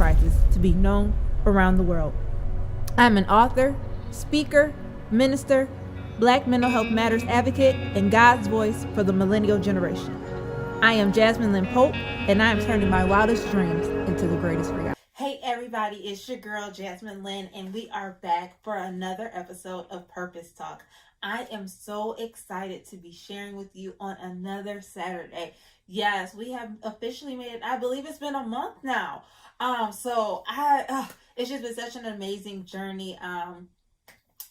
Enterprises to be known around the world. I'm an author, speaker, minister, Black mental health matters advocate, and God's voice for the millennial generation. I am Jasmine Lynn Pope, and I am turning my wildest dreams into the greatest reality. Hey everybody, it's your girl Jasmine Lynn, and we are back for another episode of Purpose Talk. I am so excited to be sharing with you on another Saturday. Yes, we have officially made it. I believe it's been a month now. It's just been such an amazing journey.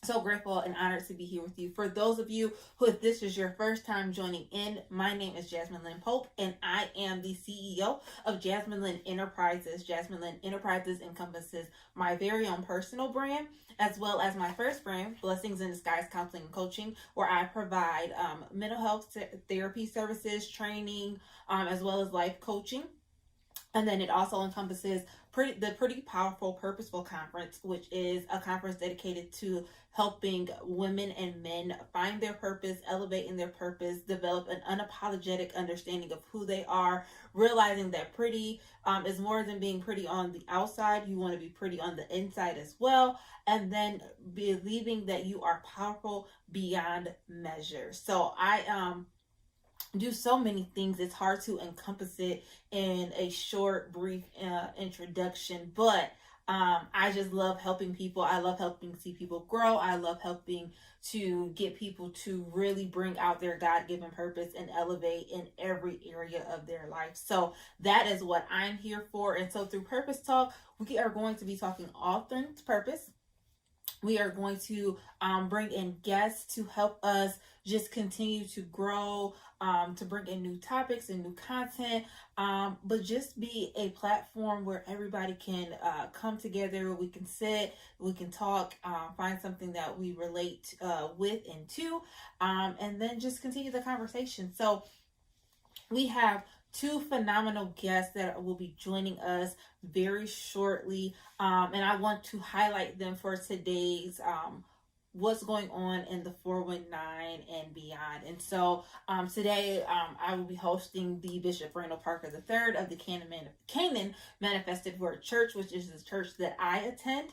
So grateful and honored to be here with you. For those of you who, if this is your first time joining in, my name is Jasmine Lynn Pope, and I am the CEO of Jasmine Lynn Enterprises. Jasmine Lynn Enterprises encompasses my very own personal brand, as well as my first brand, Blessings in Disguise Counseling and Coaching, where I provide mental health therapy services, training, as well as life coaching. And then it also encompasses the Pretty Powerful Purposeful Conference, which is a conference dedicated to helping women and men find their purpose, elevate in their purpose, develop an unapologetic understanding of who they are, realizing that pretty is more than being pretty on the outside. You want to be pretty on the inside as well. And then believing that you are powerful beyond measure. So I do so many things. It's hard to encompass it in a short, brief introduction, but I just love helping people. I love helping see people grow. I love helping to get people to really bring out their God-given purpose and elevate in every area of their life. So that is what I'm here for. And so through Purpose Talk, we are going to be talking all things purpose. We are going to bring in guests to help us just continue to grow, to bring in new topics and new content, but just be a platform where everybody can come together. We can sit, we can talk, find something that we relate with and to, and then just continue the conversation. So we have two phenomenal guests that will be joining us very shortly. And I want to highlight them for today's what's going on in the 419 and beyond. And so today I will be hosting the Bishop Randall Parker III of the Canaan Manifested Word Church, which is the church that I attend.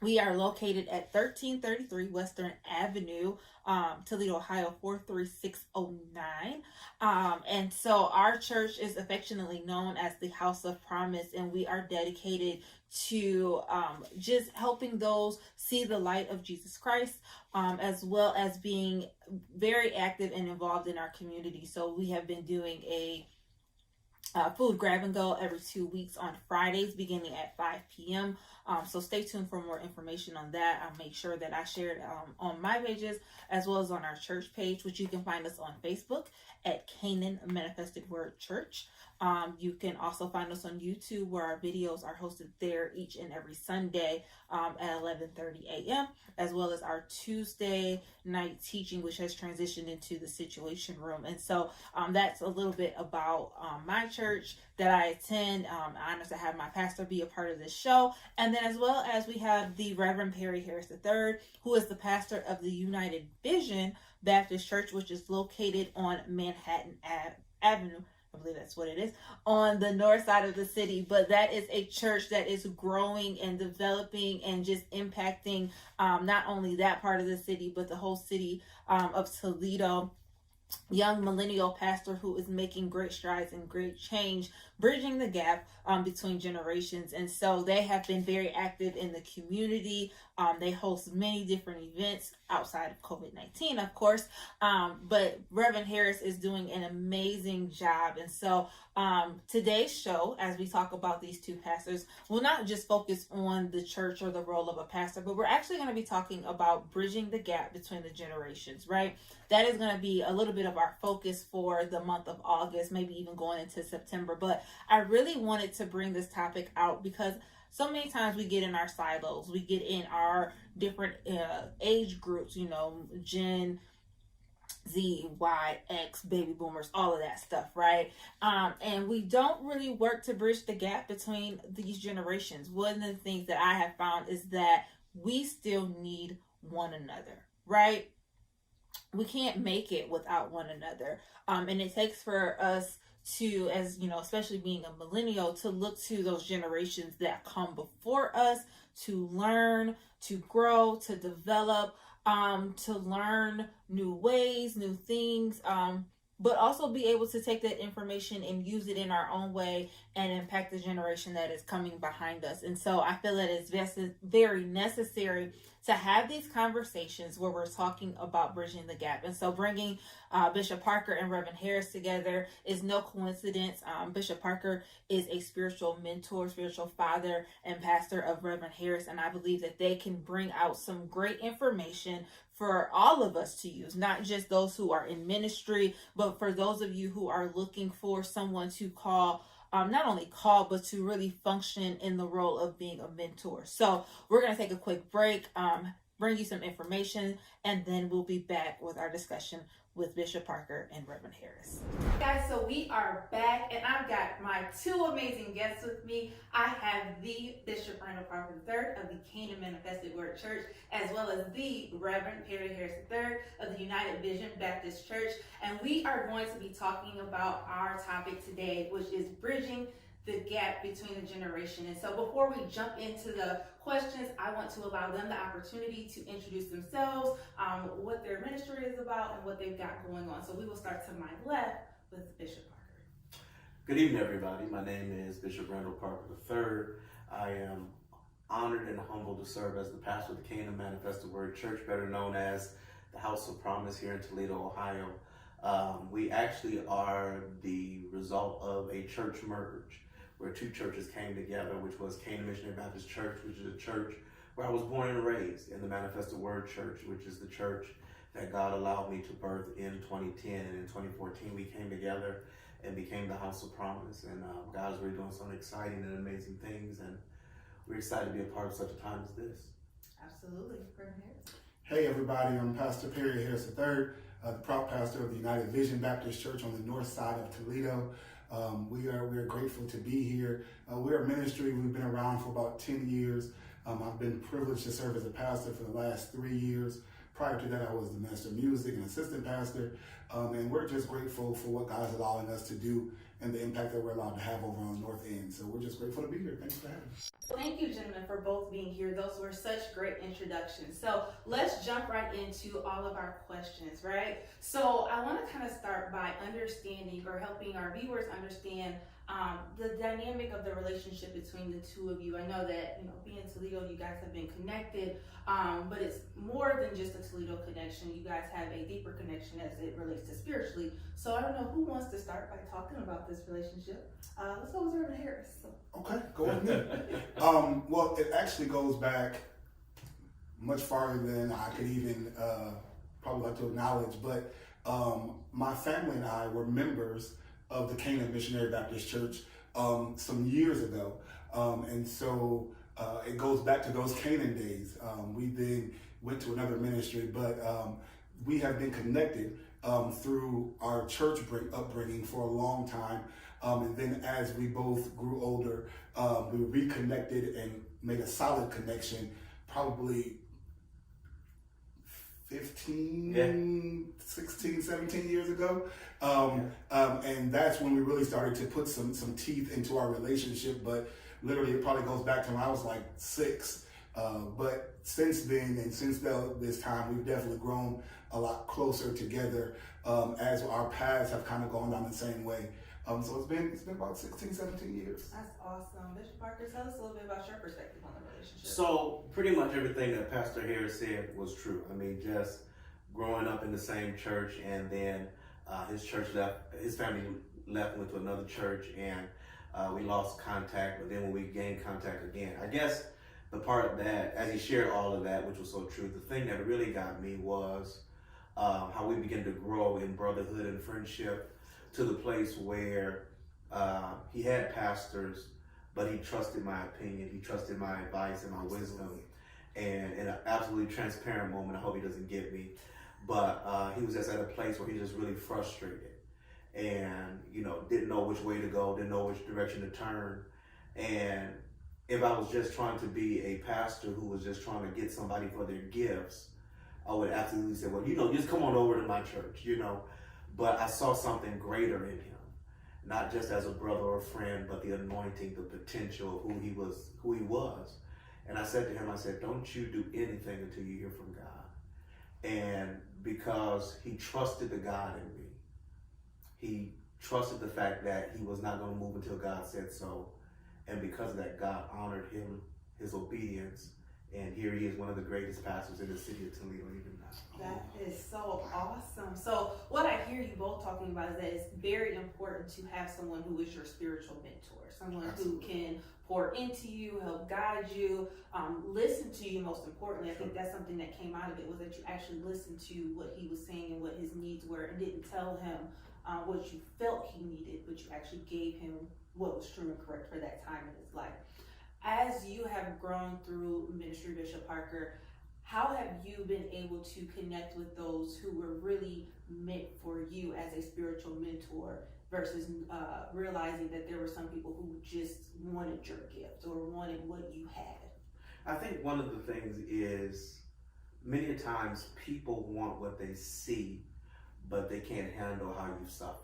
We are located at 1333 Western Avenue, Toledo, Ohio, 43609. And so our church is affectionately known as the House of Promise, and we are dedicated to just helping those see the light of Jesus Christ, as well as being very active and involved in our community. So we have been doing a food grab and go every 2 weeks on Fridays beginning at 5 p.m. So stay tuned for more information on that. I'll make sure that I share it on my pages as well as on our church page, which you can find us on Facebook at Canaan Manifested Word Church. You can also find us on YouTube, where our videos are hosted there each and every Sunday at 11:30 a.m., as well as our Tuesday night teaching, which has transitioned into the Situation Room. And so that's a little bit about my church that I attend. I'm honored to have my pastor be a part of this show. And then as well as we have the Reverend Perry Harris III, who is the pastor of the United Vision Baptist Church, which is located on Manhattan Avenue. I believe that's what it is, on the north side of the city. But that is a church that is growing and developing and just impacting not only that part of the city, but the whole city of Toledo. Young millennial pastor who is making great strides and great change, bridging the gap between generations. And so they have been very active in the community. They host many different events outside of COVID-19, of course. But Reverend Harris is doing an amazing job. And so today's show, as we talk about these two pastors, will not just focus on the church or the role of a pastor, but we're actually going to be talking about bridging the gap between the generations, right? That is going to be a little bit of our focus for the month of August, maybe even going into September. But I really wanted to bring this topic out because so many times we get in our silos, we get in our different age groups, Gen Z, Y, X, baby boomers, all of that stuff, right? And we don't really work to bridge the gap between these generations. One of the things that I have found is that we still need one another, right? We can't make it without one another. And it takes for us to, as you know, especially being a millennial, to look to those generations that come before us to learn, to grow, to develop, to learn new ways, new things, but also be able to take that information and use it in our own way and impact the generation that is coming behind us. And so I feel that it's very necessary to have these conversations where we're talking about bridging the gap. And so bringing Bishop Parker and Reverend Harris together is no coincidence. Bishop Parker is a spiritual mentor, spiritual father, and pastor of Reverend Harris. And I believe that they can bring out some great information for all of us to use, not just those who are in ministry, but for those of you who are looking for someone to call, not only call, but to really function in the role of being a mentor. So we're going to take a quick break, bring you some information, and then we'll be back with our discussion with Bishop Parker and Reverend Harris. Guys, so we are back, and I've got my two amazing guests with me. I have the Bishop Randall Parker III of the Canaan Manifested Word Church, as well as the Reverend Perry Harris III of the United Vision Baptist Church, and we are going to be talking about our topic today, which is bridging the gap between the generation. And so before we jump into the questions, I want to allow them the opportunity to introduce themselves, what their ministry is about, and what they've got going on. So we will start to my left with Bishop Parker. Good evening, everybody. My name is Bishop Randall Parker III. I am honored and humbled to serve as the pastor of the Canaan Manifested Word Church, better known as the House of Promise here in Toledo, Ohio. We actually are the result of a church merge, where two churches came together, which was Canaan Missionary Baptist Church, which is a church where I was born and raised, and the Manifested Word Church, which is the church that God allowed me to birth in 2010. And in 2014, we came together and became the House of Promise. And God's really doing some exciting and amazing things, and we're excited to be a part of such a time as this. Absolutely. Hey, everybody. I'm Pastor Perry Harris III, the proud pastor of the United Vision Baptist Church on the north side of Toledo. We are grateful to be here. We're a ministry. We've been around for about 10 years. I've been privileged to serve as a pastor for the last 3 years. Prior to that, I was the minister of music and assistant pastor. And we're just grateful for what God is allowing us to do and the impact that we're allowed to have over on the north end. So we're just grateful to be here. Thanks for having us. Thank you, gentlemen, for both being here. Those were such great introductions. So let's jump right into all of our questions, right? So I want to kind of start by understanding or helping our viewers understand the dynamic of the relationship between the two of you. I know that, being in Toledo, you guys have been connected, but it's more than just a Toledo connection. You guys have a deeper connection as it relates to spiritually. So I don't know who wants to start by talking about this relationship. Let's go with Reverend Harris. Okay, go ahead. Well, it actually goes back much farther than I could even probably like to acknowledge, but my family and I were members of the Canaan Missionary Baptist Church some years ago. And so it goes back to those Canaan days. We then went to another ministry, but we have been connected through our church upbringing for a long time. And then as we both grew older, we reconnected and made a solid connection probably 16, 17 years ago. And that's when we really started to put some teeth into our relationship. But literally it probably goes back to when I was like 6. But since then, and since this time, we've definitely grown a lot closer together as our paths have kind of gone down the same way. So it's been about 16, 17 years. That's awesome. Bishop Parker, tell us a little bit about your perspective on the relationship. So pretty much everything that Pastor Harris said was true. I mean, just growing up in the same church, and then his family left, went to another church, and we lost contact, but then when we gained contact again, I guess the part that, as he shared all of that, which was so true, the thing that really got me was how we began to grow in brotherhood and friendship, to the place where he had pastors, but he trusted my opinion, he trusted my advice and my wisdom. And in an absolutely transparent moment, I hope he doesn't get me, but he was just at a place where he was just really frustrated and, didn't know which way to go, didn't know which direction to turn. And if I was just trying to be a pastor who was just trying to get somebody for their gifts, I would absolutely say, well, just come on over to my church, But I saw something greater in him not just as a brother or a friend, but the anointing, the potential of who he was. And I said to him, I said, don't you do anything until you hear from God. And because he trusted the God in me, he trusted the fact that he was not going to move until God said so. And because of that, God honored him, his obedience. And here he is, one of the greatest pastors in the city of Toledo even now. That is so awesome. So what I hear you both talking about is that it's very important to have someone who is your spiritual mentor, someone Absolutely. who can pour into you, help guide you, listen to you. Most importantly, I think that's something that came out of it, was that you actually listened to what he was saying and what his needs were, and didn't tell him what you felt he needed, but you actually gave him what was true and correct for that time in his life. As you have grown through ministry, Bishop Parker, how have you been able to connect with those who were really meant for you as a spiritual mentor versus realizing that there were some people who just wanted your gift or wanted what you had? I think one of the things is many times people want what they see, but they can't handle how you suffered.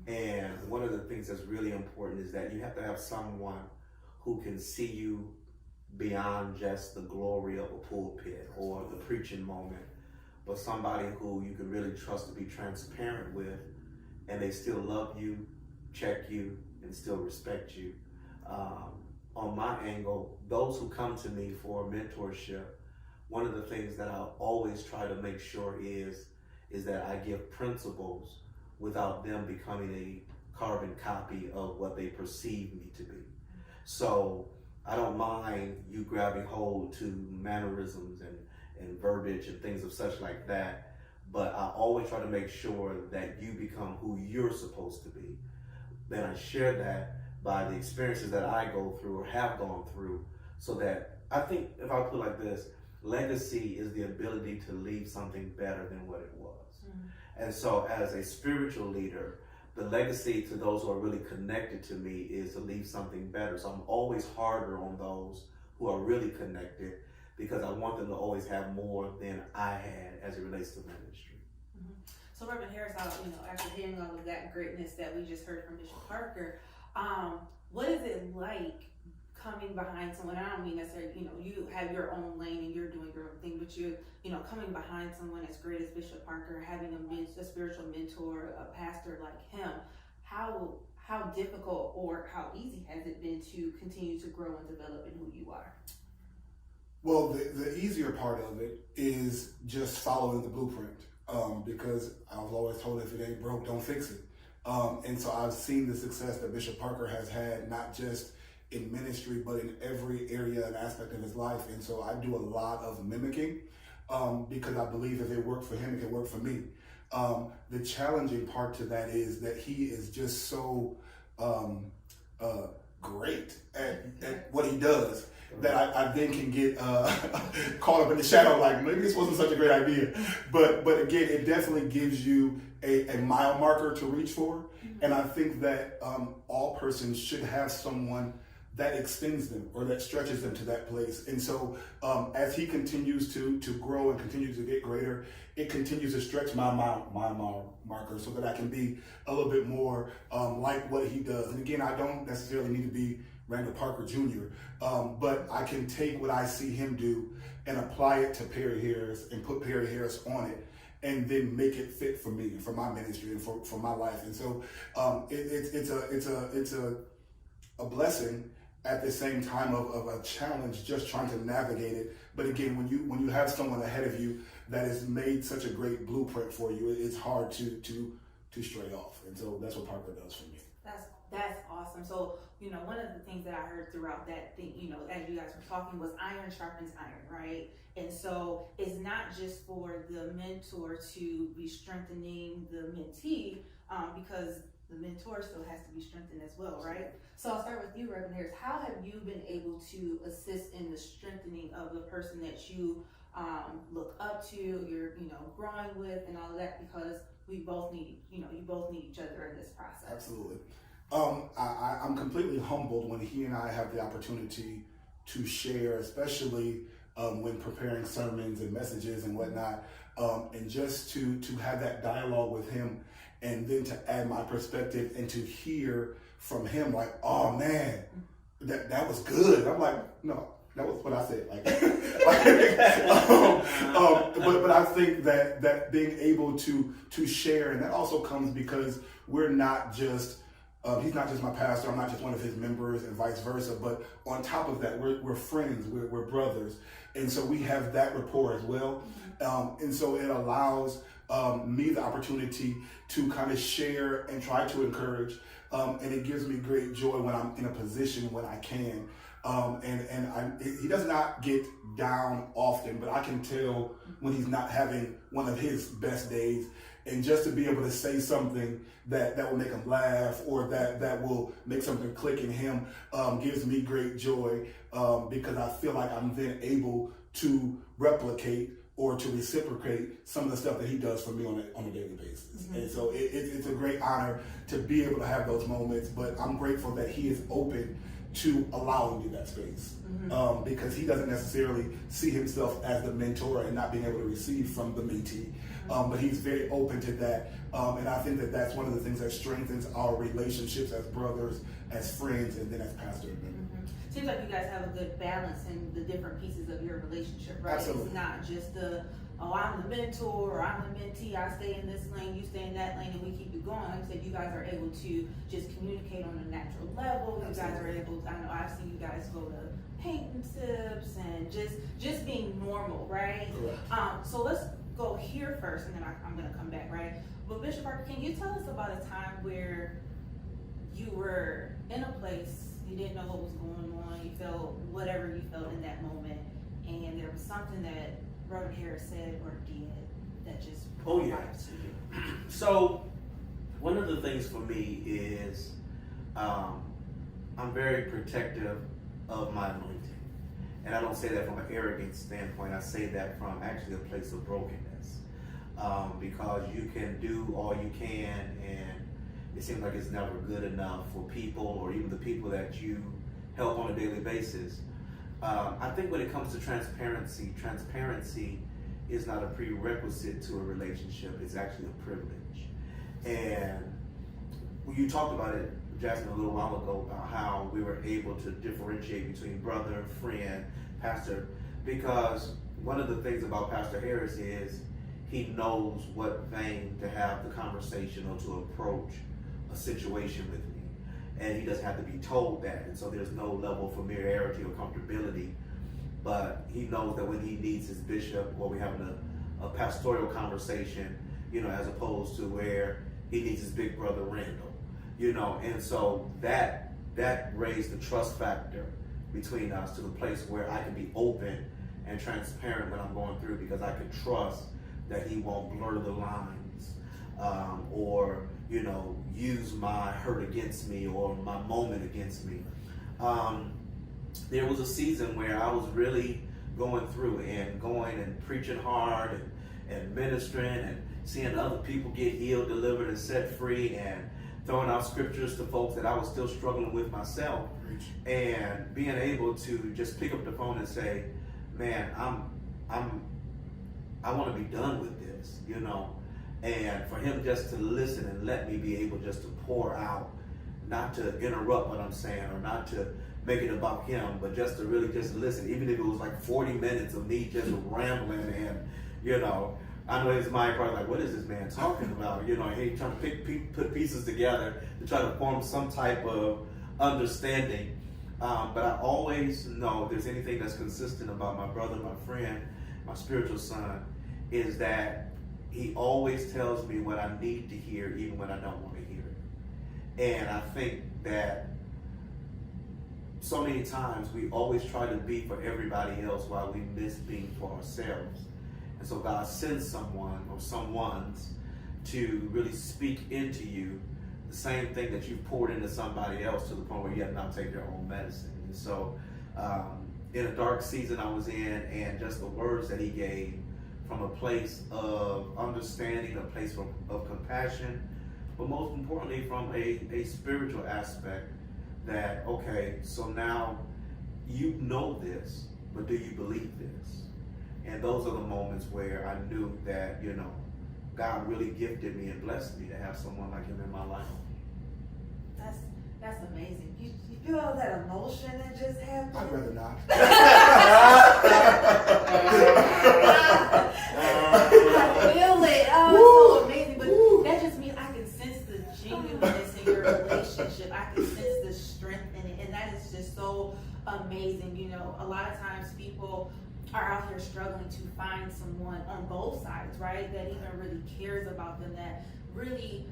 And one of the things that's really important is that you have to have someone who can see you beyond just the glory of a pulpit or the preaching moment, but somebody who you can really trust to be transparent with, and they still love you, check you, and still respect you. On my angle, those who come to me for mentorship, one of the things that I always try to make sure is that I give principles without them becoming a carbon copy of what they perceive me to be. So I don't mind you grabbing hold to mannerisms and verbiage and things of such like that, but I always try to make sure that you become who you're supposed to be. Then I share that by the experiences that I go through or have gone through, so that I think, if I put it like this, legacy is the ability to leave something better than what it was. And so as a spiritual leader, the legacy to those who are really connected to me is to leave something better. So I'm always harder on those who are really connected, because I want them to always have more than I had as it relates to ministry. So Reverend Harris, after hearing all of that greatness that we just heard from Bishop Parker, what is it like coming behind someone? I don't mean necessarily, you have your own lane and you're doing your own thing, but you're, coming behind someone as great as Bishop Parker, having a spiritual mentor, a pastor like him. How difficult or how easy has it been to continue to grow and develop in who you are? Well, the easier part of it is just following the blueprint, because I was always told, if it ain't broke, don't fix it. And so I've seen the success that Bishop Parker has had, not just in ministry, but in every area and aspect of his life. And so I do a lot of mimicking, because I believe if it worked for him, it can work for me. The challenging part to that is that he is just so great at what he does, that I then can get caught up in the shadow, like maybe this wasn't such a great idea. But again, it definitely gives you a mile marker to reach for. And I think that all persons should have someone that extends them or that stretches them to that place. And so as he continues to grow and continues to get greater, it continues to stretch my mile marker, so that I can be a little bit more like what he does. And again, I don't necessarily need to be Randall Parker Jr., but I can take what I see him do and apply it to Perry Harris and put Perry Harris on it, and then make it fit for me and for my ministry and for my life. And so it's a blessing at the same time of a challenge, just trying to navigate it. But again, when you have someone ahead of you that has made such a great blueprint for you, it's hard to stray off. And so that's what Parker does for me. That's awesome. So, one of the things that I heard throughout that thing, as you guys were talking, was iron sharpens iron, right? And so it's not just for the mentor to be strengthening the mentee, because the mentor still has to be strengthened as well, right? So I'll start with you, Reverend Harris. How have you been able to assist in the strengthening of the person that you look up to, you're growing with, and all of that? Because we both need, you both need each other in this process. Absolutely. I'm completely humbled when he and I have the opportunity to share, especially when preparing sermons and messages and whatnot, and just to have that dialogue with him and then to add my perspective and to hear from him like, oh man, that was good. I'm like, no, that was what I said. But I think that being able to share, and that also comes because we're not just he's not just my pastor. I'm not just one of his members, and vice versa. But on top of that, we're friends. We're brothers, and so we have that rapport as well. And so it allows me the opportunity to kind of share and try to encourage. And it gives me great joy when I'm in a position when I can. He does not get down often, but I can tell when he's not having one of his best days. And just to be able to say something that will make him laugh, or that will make something click in him, gives me great joy, because I feel like I'm then able to replicate or to reciprocate some of the stuff that he does for me on a daily basis. And so it's a great honor to be able to have those moments, but I'm grateful that he is open to allowing me that space, because he doesn't necessarily see himself as the mentor and not being able to receive from the mentee, but he's very open to that, and I think that that's one of the things that strengthens our relationships as brothers, as friends, and then as pastor and member. Seems like you guys have a good balance in the different pieces of your relationship, right? Absolutely. It's not just I'm the mentor, or I'm the mentee, I stay in this lane, you stay in that lane, and we keep it going. Like you said, you guys are able to just communicate on a natural level. You guys are able to, I know I've seen you guys go to painting tips and just being normal, right? Correct. So let's go here first, and then I'm going to come back, right? But Bishop Parker, can you tell us about a time where you were in a place, you didn't know what was going on, you felt whatever you felt in that moment, and there was something that Reverend Harris said or did that just Oh, yeah. to you? So one of the things for me is I'm very protective of my anointing. And I don't say that from an arrogant standpoint. I say that from actually a place of brokenness. Because you can do all you can, and it seems like it's never good enough for people, or even the people that you help on a daily basis. I think when it comes to transparency is not a prerequisite to a relationship. It's actually a privilege. And you talked about it, Jasmine, a little while ago, about how we were able to differentiate between brother, friend, pastor, because one of the things about Pastor Harris is he knows what vein to have the conversation or to approach a situation with me. And he doesn't have to be told that. And so there's no level of familiarity or comfortability. But he knows that when he needs his bishop, or we're having a pastoral conversation, as opposed to where he needs his big brother Randall, and so that raised the trust factor between us to the place where I can be open and transparent when I'm going through, because I can trust that he won't blur the lines, or use my hurt against me or my moment against me. There was a season where I was really going through and preaching hard and ministering and seeing other people get healed, delivered, and set free, and throwing out scriptures to folks that I was still struggling with myself. And being able to just pick up the phone and say, man, I want to be done with this, and for him just to listen and let me be able just to pour out, not to interrupt what I'm saying or not to make it about him, but just to really just listen, even if it was like 40 minutes of me just rambling, and I know his mind probably like, what is this man talking about? He's trying to put pieces together to try to form some type of understanding. But I always know if there's anything that's consistent about my brother, my friend, my spiritual son, is that he always tells me what I need to hear, even when I don't want to hear it. And I think that so many times we always try to be for everybody else while we miss being for ourselves. And so God sends someone or someones to really speak into you the same thing that you've poured into somebody else, to the point where you have to now take their own medicine. And so in a dark season I was in, and just the words that he gave from a place of understanding, a place of compassion, but most importantly from a spiritual aspect, that, okay, so now you know this, but do you believe this? And those are the moments where I knew that, God really gifted me and blessed me to have someone like him in my life. That's amazing. You feel all that emotion that just happened? I'd rather not. I feel it. Oh, it's so amazing. But that just means I can sense the genuineness in your relationship. I can sense the strength in it. And that is just so amazing. You know, a lot of times people are out here struggling to find someone on both sides, right? That even really cares about them, that really,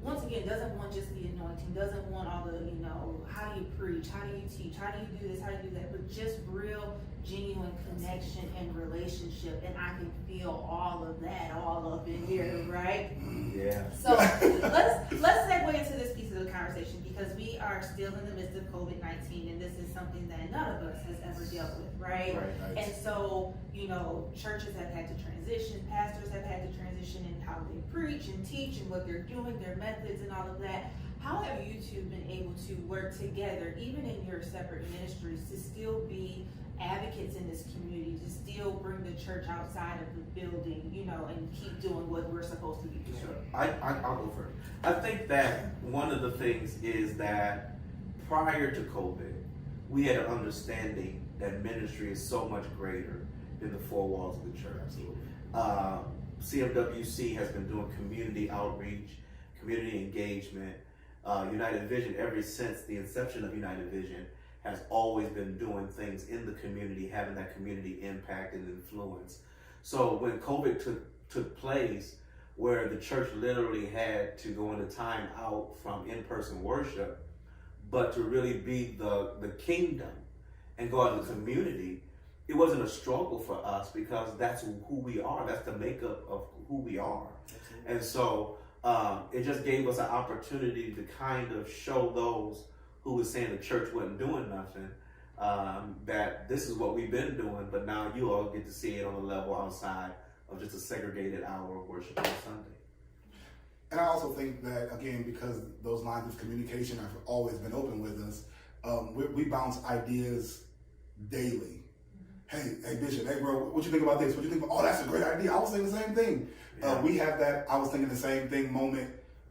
once again, doesn't want just the anointing, doesn't want all the, you know, how do you preach, how do you teach, how do you do this, how do you do that, but just real, genuine connection and relationship. And I can feel all of that all up in here, right? Yeah. So let's segue into this piece of the conversation, because we are still in the midst of COVID-19, and this is something that none of us has ever dealt with, right? Right. And so, you know, churches have had to transition, pastors have had to transition in how they preach and teach and what they're doing, their methods and all of that. How have you two been able to work together, even in your separate ministries, to still be advocates in this community, to still bring the church outside of the building, you know, and keep doing what we're supposed to be doing? Sure. I'll go first. I think that one of the things is that prior to COVID, we had an understanding that ministry is so much greater than the four walls of the church. CMWC has been doing community outreach, community engagement. United Vision, ever since the inception of United Vision, has always been doing things in the community, having that community impact and influence. So when COVID took place, where the church literally had to go into time out from in-person worship, but to really be the kingdom and go out in the community, it wasn't a struggle for us, because that's who we are. That's the makeup of who we are. Absolutely. And so it just gave us an opportunity to kind of show those who was saying the church wasn't doing nothing, that this is what we've been doing, but now you all get to see it on a level outside of just a segregated hour of worship on Sunday. And I also think that, again, because those lines of communication have always been open with us, we bounce ideas daily. Hey, Bishop, hey, bro, what you think about this? What you think about, oh, that's a great idea. I was saying the same thing. Yeah. We have that, I was thinking the same thing moment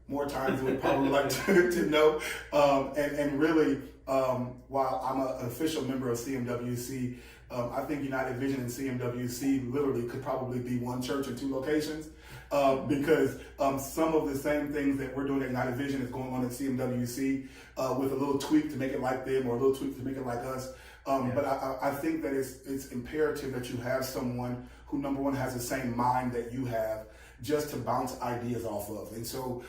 more times than we'd probably like to know. And really, while I'm an official member of CMWC, I think United Vision and CMWC literally could probably be one church in two locations, because some of the same things that we're doing at United Vision is going on at CMWC with a little tweak to make it like them, or a little tweak to make it like us. But I think that it's imperative that you have someone who, number one, has the same mind that you have, just to bounce ideas off of. And so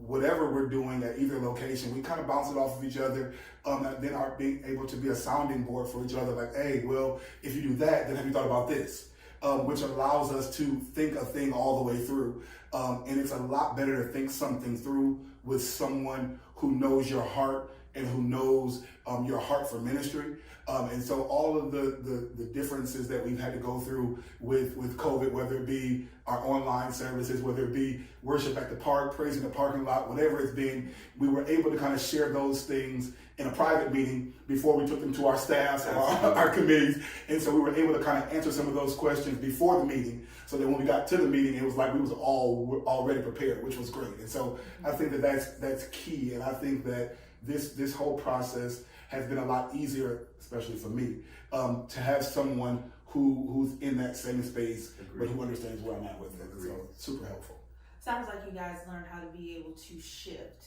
whatever we're doing at either location, we kind of bounce it off of each other, and then are being able to be a sounding board for each other. Like, hey, well, if you do that, then have you thought about this? Which allows us to think a thing all the way through. And it's a lot better to think something through with someone who knows your heart and who knows your heart for ministry. And so all of the differences that we've had to go through with COVID, whether it be our online services, whether it be worship at the park, praise in the parking lot, whatever it's been, we were able to kind of share those things in a private meeting before we took them to our staffs and our committees. And so we were able to kind of answer some of those questions before the meeting, so that when we got to the meeting, it was like we was all already prepared, which was great. And so I think that that's key. And I think that this whole process has been a lot easier, especially for me, to have someone who's in that same space, but who understands where I'm at with it. So super helpful. Sounds like you guys learned how to be able to shift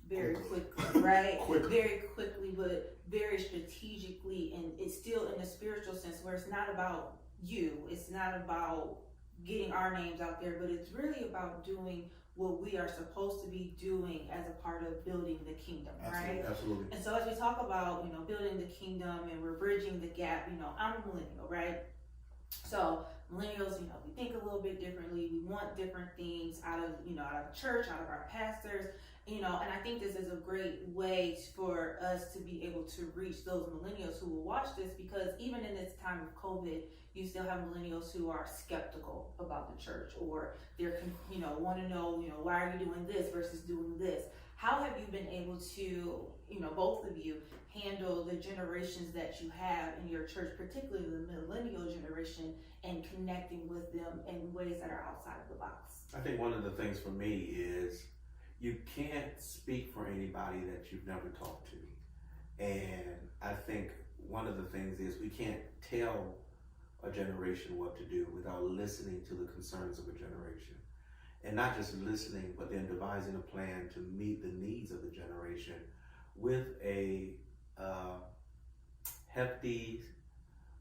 very quickly, right? Very quickly, but very strategically, and it's still in a spiritual sense where it's not about you, it's not about getting our names out there, but it's really about doing what we are supposed to be doing as a part of building the kingdom, right? Absolutely. And so as we talk about, you know, building the kingdom and we're bridging the gap, you know, I'm a millennial, right? So millennials, you know, we think a little bit differently. We want different things out of the church, out of our pastors, you know, and I think this is a great way for us to be able to reach those millennials who will watch this, because even in this time of COVID, you still have millennials who are skeptical about the church, or they're, you know, want to know, you know, why are you doing this versus doing this? how have you been able to, both of you, handle the generations that you have in your church, particularly the millennial generation, and connecting with them in ways that are outside of the box? I think one of the things for me is you can't speak for anybody that you've never talked to. And I think one of the things is we can't tell a generation what to do without listening to the concerns of a generation. And not just listening, but then devising a plan to meet the needs of the generation with a hefty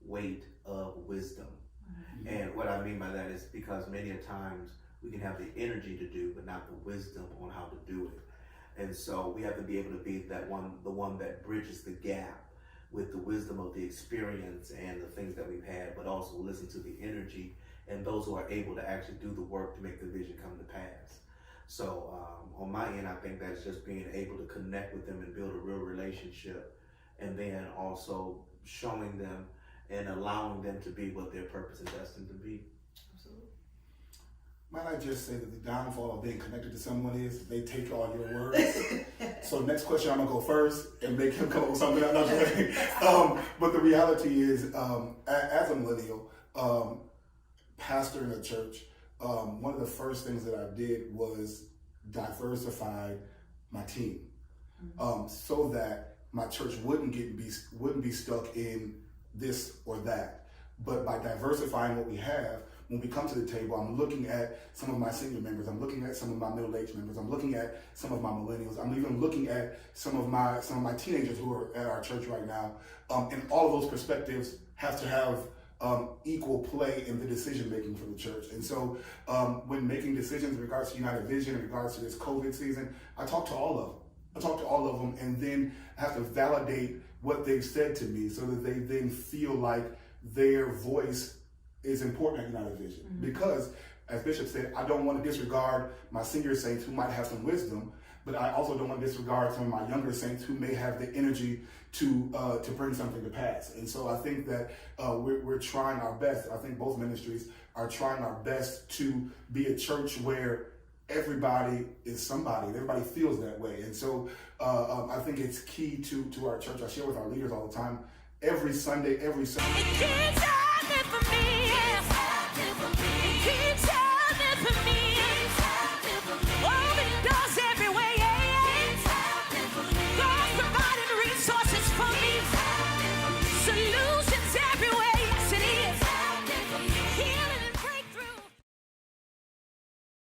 weight of wisdom. Mm-hmm. And what I mean by that is because many a times we can have the energy to do, but not the wisdom on how to do it. And so we have to be able to be the one that bridges the gap with the wisdom of the experience and the things that we've had, but also listen to the energy and those who are able to actually do the work to make the vision come to pass. So on my end, I think that's just being able to connect with them and build a real relationship, and then also showing them and allowing them to be what their purpose and destined to be. Absolutely. Might I just say that the downfall of being connected to someone is they take all your words. So next question, I'm gonna go first and make him come up with something I'm not saying. But the reality is, as a millennial, pastor in a church, one of the first things that I did was diversify my team, so that my church wouldn't be stuck in this or that. But by diversifying what we have, when we come to the table, I'm looking at some of my senior members, I'm looking at some of my middle-aged members, I'm looking at some of my millennials, I'm even looking at some of my teenagers who are at our church right now. And all of those perspectives have to have equal play in the decision making for the church. And so when making decisions in regards to United Vision, in regards to this COVID season, I talk to all of them. And then I have to validate what they've said to me so that they then feel like their voice is important at United Vision. Mm-hmm. Because, as Bishop said, I don't want to disregard my senior saints who might have some wisdom, but I also don't want to disregard some of my younger saints who may have the energy to bring something to pass. And so I think that we're trying our best. I think both ministries are trying our best to be a church where everybody is somebody, and everybody feels that way. And so I think it's key to our church. I share with our leaders all the time, every Sunday.